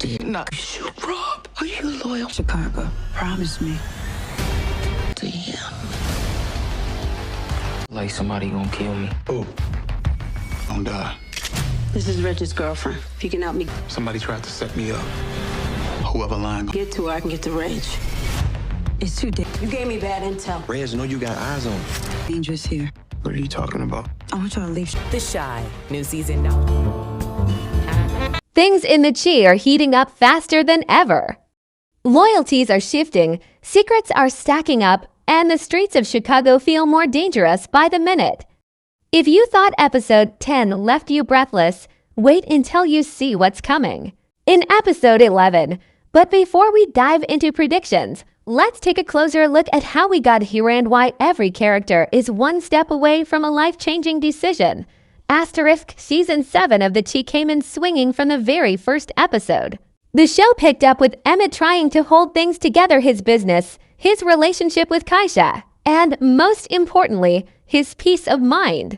you. Nah, you shoot Rob. Are you loyal? Chicago, promise me. To him. Like somebody gonna kill me. Oh, don't die. This is Reg's girlfriend. If you can help me Somebody tried to set me up. Whoever lying. get to her, I can get to Reg. It's too dangerous. You gave me bad intel. Reg, know you got eyes on. Dangerous here. What are you talking about? I want y'all to leave. The Shy, new season. Things in the Chi are heating up faster than ever. Loyalties are shifting, secrets are stacking up, and the streets of Chicago feel more dangerous by the minute. If you thought episode 10 left you breathless, wait until you see what's coming in episode 11. But before we dive into predictions, let's take a closer look at how we got here and why every character is one step away from a life-changing decision. Asterisk Season 7 of The Chi came in swinging from the very first episode. The show picked up with Emmett trying to hold things together, his business, his relationship with Keisha, and most importantly, his peace of mind.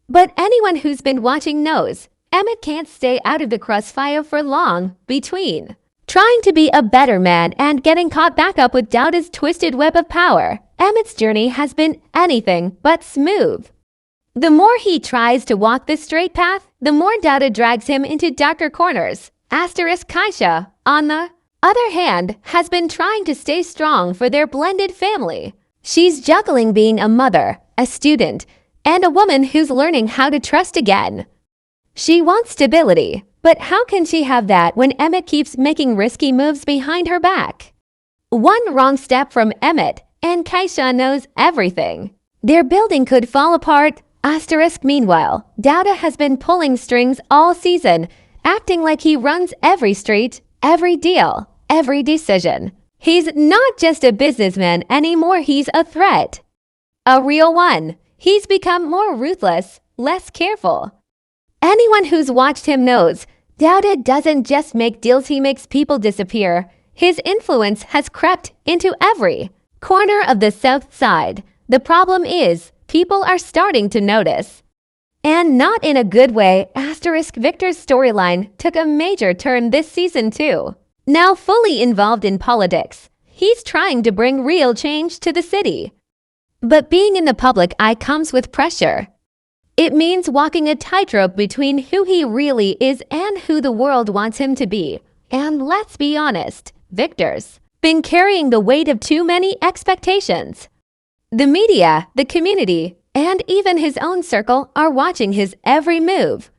But anyone who's been watching knows, Emmett can't stay out of the crossfire for long between trying to be a better man and getting caught back up with Douda's twisted web of power. Emmett's journey has been anything but smooth. The more he tries to walk the straight path, the more Douda drags him into darker corners. Asterisk Keisha, on the other hand, has been trying to stay strong for their blended family. She's juggling being a mother, a student, and a woman who's learning how to trust again. She wants stability, but how can she have that when Emmett keeps making risky moves behind her back? One wrong step from Emmett, and Keisha knows everything. Their building could fall apart. Asterisk meanwhile, Douda has been pulling strings all season, acting like he runs every street, every deal, every decision. He's not just a businessman anymore, he's a threat. A real one. He's become more ruthless, less careful. Anyone who's watched him knows, Douda doesn't just make deals, he makes people disappear. His influence has crept into every corner of the South Side. The problem is, people are starting to notice. And not in a good way. Asterisk Victor's storyline took a major turn this season too. Now fully involved in politics, he's trying to bring real change to the city. But being in the public eye comes with pressure. It means walking a tightrope between who he really is and who the world wants him to be. And let's be honest, Victor's been carrying the weight of too many expectations. The media, the community, and even his own circle are watching his every move.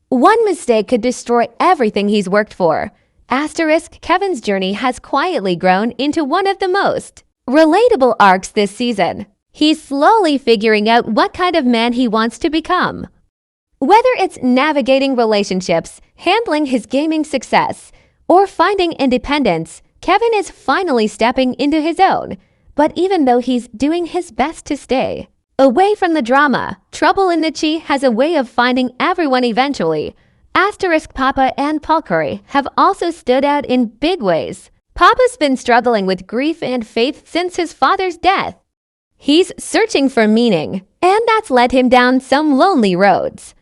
One mistake could destroy everything he's worked for. Asterisk Kevin's journey has quietly grown into one of the most relatable arcs this season. He's slowly figuring out what kind of man he wants to become. Whether it's navigating relationships, handling his gaming success, or finding independence, Kevin is finally stepping into his own. But even though he's doing his best to stay away from the drama, Trouble in the Chi has a way of finding everyone eventually. Asterisk Papa and Bakari have also stood out in big ways. Papa's been struggling with grief and faith since his father's death. He's searching for meaning, and that's led him down some lonely roads.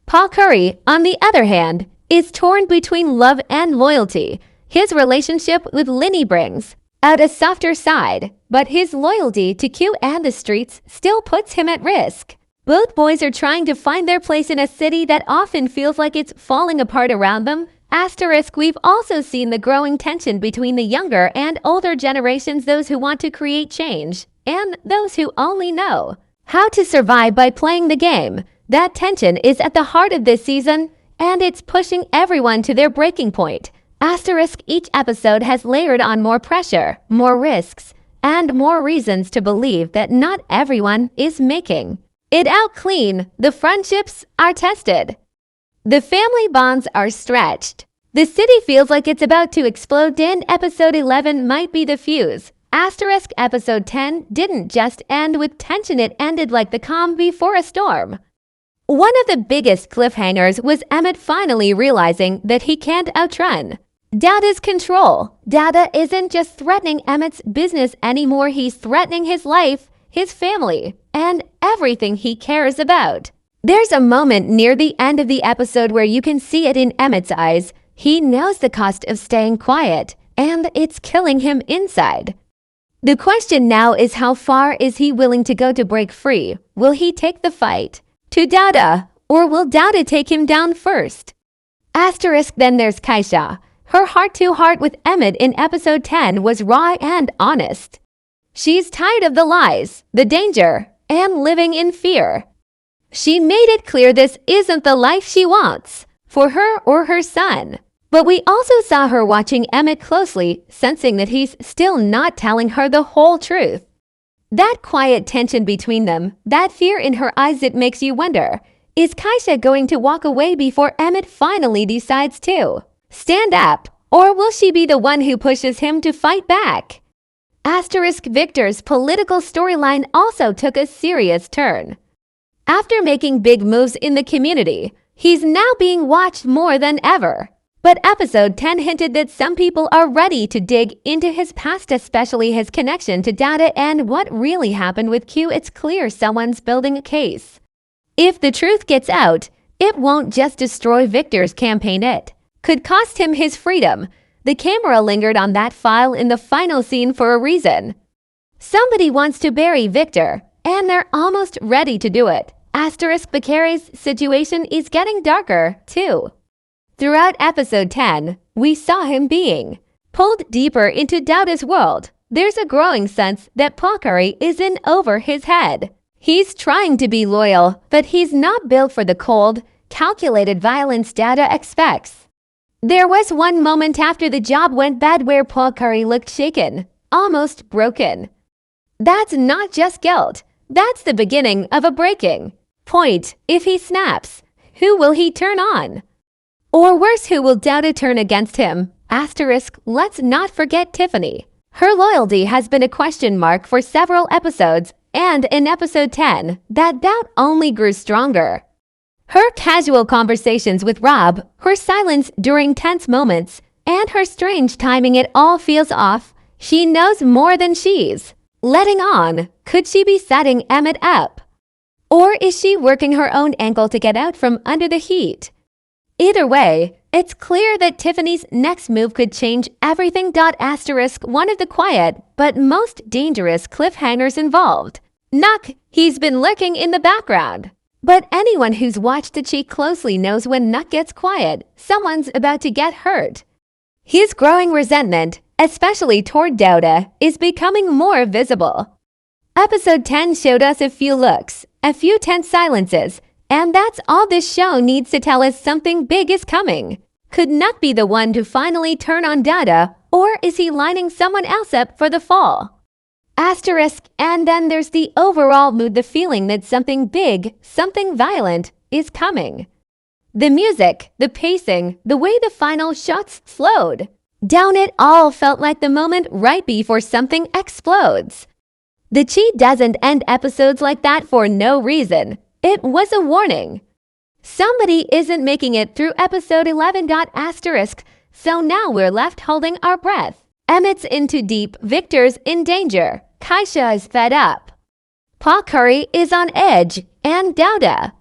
Bakari, on the other hand, is torn between love and loyalty. His relationship with Linny brings out a softer side, but his loyalty to Q and the streets still puts him at risk. Both boys are trying to find their place in a city that often feels like it's falling apart around them. Asterisk, we've also seen the growing tension between the younger and older generations, those who want to create change, and those who only know how to survive by playing the game. That tension is at the heart of this season, and it's pushing everyone to their breaking point. Asterisk, each episode has layered on more pressure, more risks, and more reasons to believe that not everyone is making it out clean. The friendships are tested. The family bonds are stretched. The city feels like it's about to explode, and episode 11 might be the fuse. Asterisk episode 10 didn't just end with tension, it ended like the calm before a storm. One of the biggest cliffhangers was Emmett finally realizing that he can't outrun Douda's control. Douda isn't just threatening Emmett's business anymore, he's threatening his life, his family, and everything he cares about. There's a moment near the end of the episode where you can see it in Emmett's eyes. He knows the cost of staying quiet, and it's killing him inside. The question now is, how far is he willing to go to break free? Will he take the fight to Douda, or will Douda take him down first? Asterisk, then there's Keisha. Her heart-to-heart with Emmett in episode 10 was raw and honest. She's tired of the lies, the danger, and living in fear. She made it clear this isn't the life she wants for her or her son. But we also saw her watching Emmett closely, sensing that he's still not telling her the whole truth. That quiet tension between them, that fear in her eyes that makes you wonder, is Keisha going to walk away before Emmett finally decides to stand up, or will she be the one who pushes him to fight back? Asterisk, Victor's political storyline also took a serious turn. After making big moves in the community, he's now being watched more than ever. But episode 10 hinted that some people are ready to dig into his past, especially his connection to Douda and what really happened with Q. It's clear someone's building a case. If the truth gets out, it won't just destroy Victor's campaign, it could cost him his freedom. The camera lingered on that file in the final scene for a reason. Somebody wants to bury Victor, and they're almost ready to do it. Asterisk, Bakari's situation is getting darker, too. Throughout episode 10, we saw him being pulled deeper into Douda's world. There's a growing sense that Bakari is in over his head. He's trying to be loyal, but he's not built for the cold, calculated violence Douda expects. There was one moment after the job went bad where Bakari looked shaken, almost broken. That's not just guilt. That's the beginning of a breaking point. If he snaps, who will he turn on? Or worse, who will Douda turn against him? Asterisk, let's not forget Tiffany. Her loyalty has been a question mark for several episodes, and in episode 10, that doubt only grew stronger. Her casual conversations with Rob, her silence during tense moments, and her strange timing, it all feels off. She knows more than she's letting on. Could she be setting Emmett up? Or is she working her own ankle to get out from under the heat? Either way, it's clear that Tiffany's next move could change everything. Asterisk, one of the quiet but most dangerous cliffhangers involved. Nuck, he's been lurking in the background. But anyone who's watched the cheek closely knows when Nuck gets quiet, someone's about to get hurt. His growing resentment, especially toward Douda, is becoming more visible. Episode 10 showed us a few looks, a few tense silences, and that's all this show needs to tell us. Something big is coming. Could Nuck be the one to finally turn on Douda, or is he lining someone else up for the fall? Asterisk, and then there's the overall mood, the feeling that something big, something violent is coming. The music, the pacing, the way the final shots slowed down, it all felt like the moment right before something explodes. The cheat doesn't end episodes like that for no reason. It was a warning. Somebody isn't making it through episode 11. Asterisk, so now we're left holding our breath. Emmett's in too deep, Victor's in danger, Keisha is fed up. Bakari is on edge, and Douda.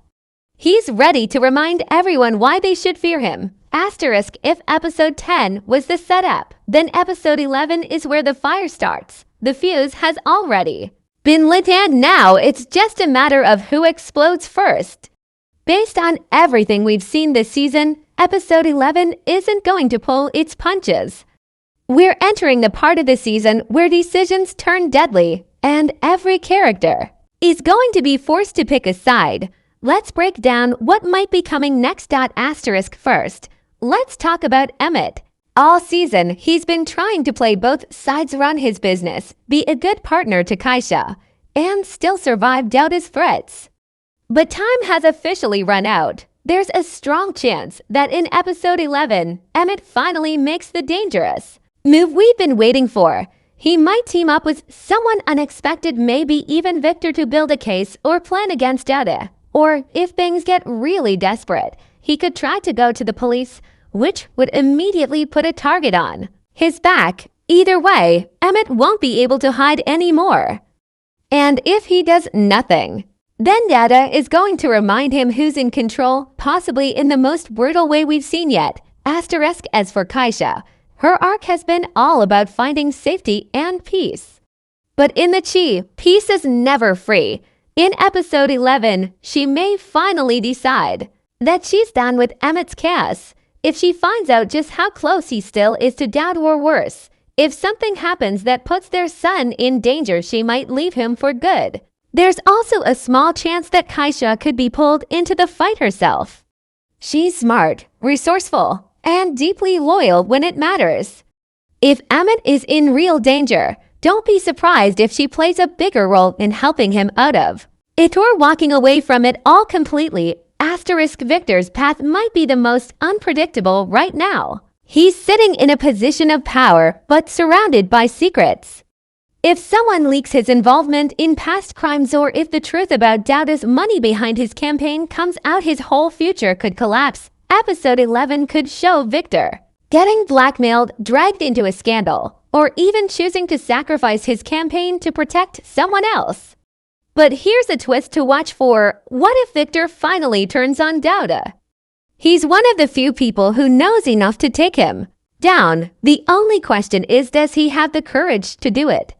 He's ready to remind everyone why they should fear him. Asterisk, if episode 10 was the setup, then episode 11 is where the fire starts. The fuse has already been lit, and now it's just a matter of who explodes first. Based on everything we've seen this season, episode 11 isn't going to pull its punches. We're entering the part of the season where decisions turn deadly, and every character is going to be forced to pick a side. Let's break down what might be coming next. Asterisk, first, let's talk about Emmett. All season, he's been trying to play both sides, run his business, be a good partner to Keisha, and still survive Douda's threats. But time has officially run out. There's a strong chance that in episode 11, Emmett finally makes the dangerous move we've been waiting for. He might team up with someone unexpected, maybe even Victor, to build a case or plan against Douda. Or if things get really desperate, he could try to go to the police, which would immediately put a target on his back. Either way, Emmett won't be able to hide anymore. And if he does nothing, then Douda is going to remind him who's in control, possibly in the most brutal way we've seen yet. Asterisk as for Keisha, her arc has been all about finding safety and peace. But in the Chi, peace is never free. In episode 11, she may finally decide that she's done with Emmett's chaos. If she finds out just how close he still is to Douda, or worse, if something happens that puts their son in danger, she might leave him for good. There's also a small chance that Keisha could be pulled into the fight herself. She's smart, resourceful, and deeply loyal when it matters. If Emmett is in real danger, don't be surprised if she plays a bigger role in helping him out of it or walking away from it all completely. Asterisk Victor's path might be the most unpredictable right now. He's sitting in a position of power but surrounded by secrets. If someone leaks his involvement in past crimes, or if the truth about Douda's money behind his campaign comes out, his whole future could collapse. Episode 11 could show Victor getting blackmailed, dragged into a scandal, or even choosing to sacrifice his campaign to protect someone else. But here's a twist to watch for. What if Victor finally turns on Douda? He's one of the few people who knows enough to take him down. The only question is, does he have the courage to do it?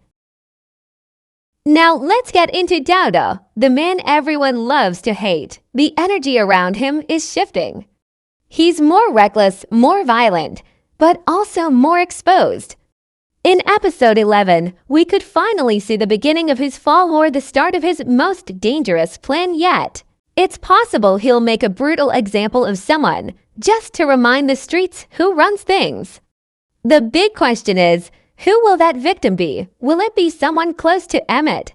Now let's get into Douda, the man everyone loves to hate. The energy around him is shifting. He's more reckless, more violent, but also more exposed. In episode 11, we could finally see the beginning of his fall, or the start of his most dangerous plan yet. It's possible he'll make a brutal example of someone, just to remind the streets who runs things. The big question is, who will that victim be? Will it be someone close to Emmett?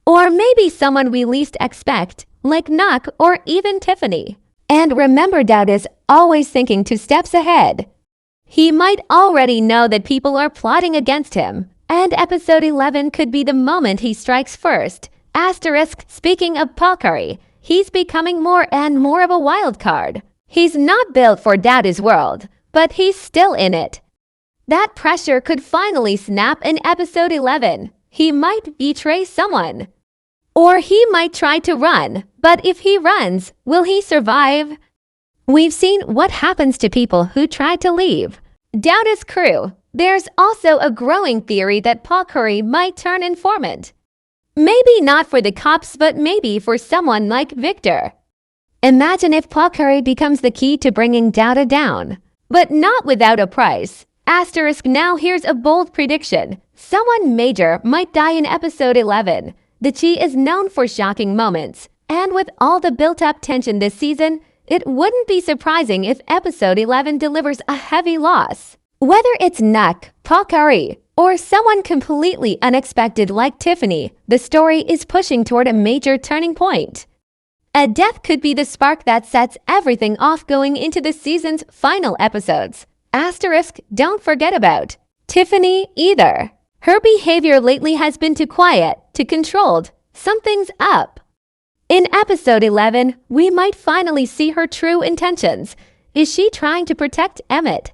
Or maybe someone we least expect, like Nuck or even Tiffany? And remember, Douda's always thinking 2 steps ahead. He might already know that people are plotting against him, and episode 11 could be the moment he strikes first. Asterisk, speaking of Bakari, he's becoming more and more of a wild card. He's not built for Douda's world, but he's still in it. That pressure could finally snap in episode 11. He might betray someone. Or he might try to run, but if he runs, will he survive? We've seen what happens to people who try to leave Douda's crew. There's also a growing theory that Bakari might turn informant. Maybe not for the cops, but maybe for someone like Victor. Imagine if Bakari becomes the key to bringing Douda down, but not without a price. Asterisk, now here's a bold prediction. Someone major might die in episode 11. The Chi is known for shocking moments, and with all the built-up tension this season, it wouldn't be surprising if episode 11 delivers a heavy loss. Whether it's Nuck, Bakari, or someone completely unexpected like Tiffany, the story is pushing toward a major turning point. A death could be the spark that sets everything off going into the season's final episodes. Asterisk, don't forget about Tiffany either. Her behavior lately has been too quiet, too controlled. Something's up. In episode 11, we might finally see her true intentions. Is she trying to protect Emmett?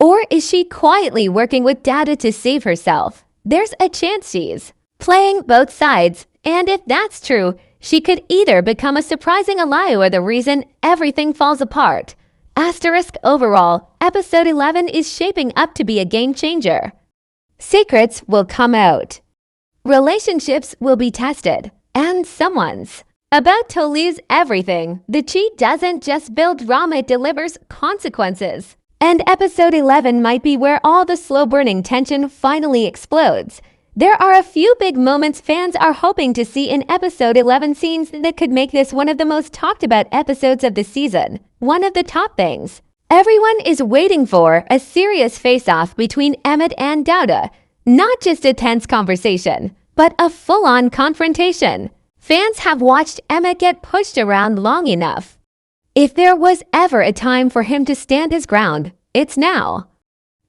Or is she quietly working with Douda to save herself? There's a chance she's playing both sides, and if that's true, she could either become a surprising ally or the reason everything falls apart. Asterisk, overall, episode 11 is shaping up to be a game changer. Secrets will come out. Relationships will be tested, and someone's about to lose everything. The Chi doesn't just build drama, it delivers consequences. And episode 11 might be where all the slow-burning tension finally explodes. There are a few big moments fans are hoping to see in episode 11, scenes that could make this one of the most talked about episodes of the season. One of the top things everyone is waiting for, a serious face-off between Emmett and Douda. Not just a tense conversation, but a full-on confrontation. Fans have watched Emmett get pushed around long enough. If there was ever a time for him to stand his ground, it's now.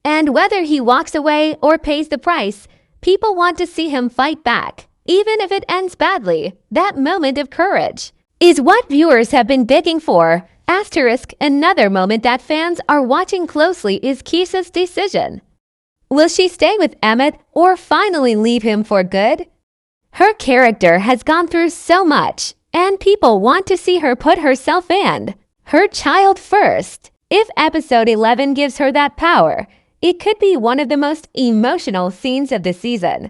And whether he walks away or pays the price, people want to see him fight back, even if it ends badly. That moment of courage is what viewers have been begging for. Asterisk, another moment that fans are watching closely is Keisha's decision. Will she stay with Emmett or finally leave him for good? Her character has gone through so much, and people want to see her put herself and her child first. If episode 11 gives her that power, it could be one of the most emotional scenes of the season.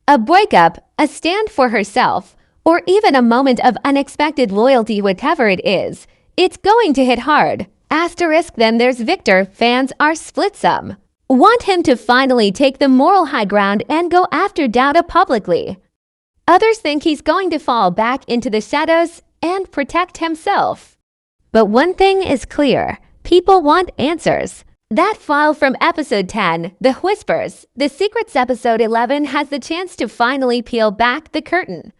A breakup, a stand for herself, or even a moment of unexpected loyalty, whatever it is, it's going to hit hard. Asterisk, then there's Victor. Fans are split. Some want him to finally take the moral high ground and go after Douda publicly. Others think he's going to fall back into the shadows and protect himself. But one thing is clear, people want answers. That file from episode 10, The Whispers, The Secrets episode 11 has the chance to finally peel back the curtain.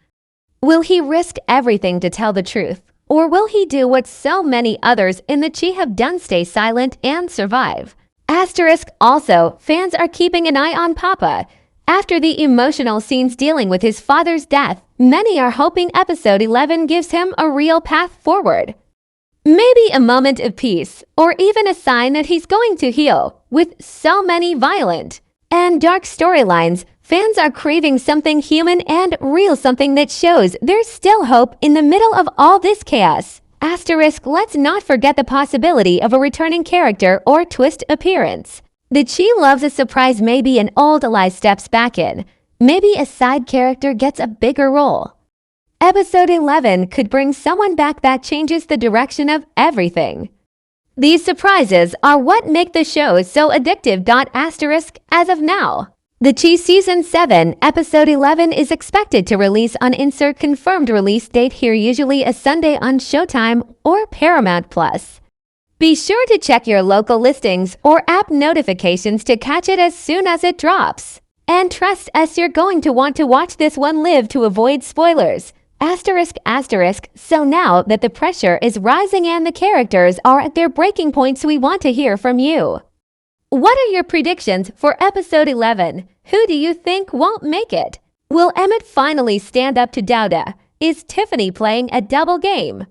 Will he risk everything to tell the truth? Or will he do what so many others in the Chi have done, stay silent and survive? Asterisk, also, fans are keeping an eye on Papa. After the emotional scenes dealing with his father's death, many are hoping episode 11 gives him a real path forward. Maybe a moment of peace, or even a sign that he's going to heal. With so many violent and dark storylines, fans are craving something human and real, something that shows there's still hope in the middle of all this chaos. Asterisk, let's not forget the possibility of a returning character or twist appearance. The Chi loves a surprise. Maybe an old ally steps back in. Maybe a side character gets a bigger role. Episode 11 could bring someone back that changes the direction of everything. These surprises are what make the show so addictive. Asterisk, as of now, The Chi Season 7, Episode 11 is expected to release on insert confirmed release date here, usually a Sunday on Showtime or Paramount Plus. Be sure to check your local listings or app notifications to catch it as soon as it drops. And trust us, you're going to want to watch this one live to avoid spoilers. Asterisk, so now that the pressure is rising and the characters are at their breaking points, we want to hear from you. What are your predictions for episode 11? Who do you think won't make it? Will Emmett finally stand up to Douda? Is Tiffany playing a double game?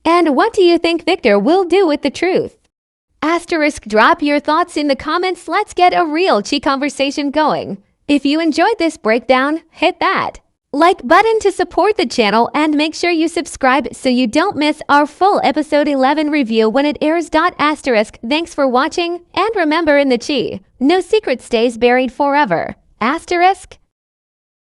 And what do you think Victor will do with the truth? Asterisk, drop your thoughts in the comments. Let's get a real Chi conversation going. If you enjoyed this breakdown, hit that like button to support the channel and make sure you subscribe so you don't miss our full episode 11 review when it airs. Asterisk, thanks for watching, and remember, in the Chi, no secret stays buried forever. Asterisk.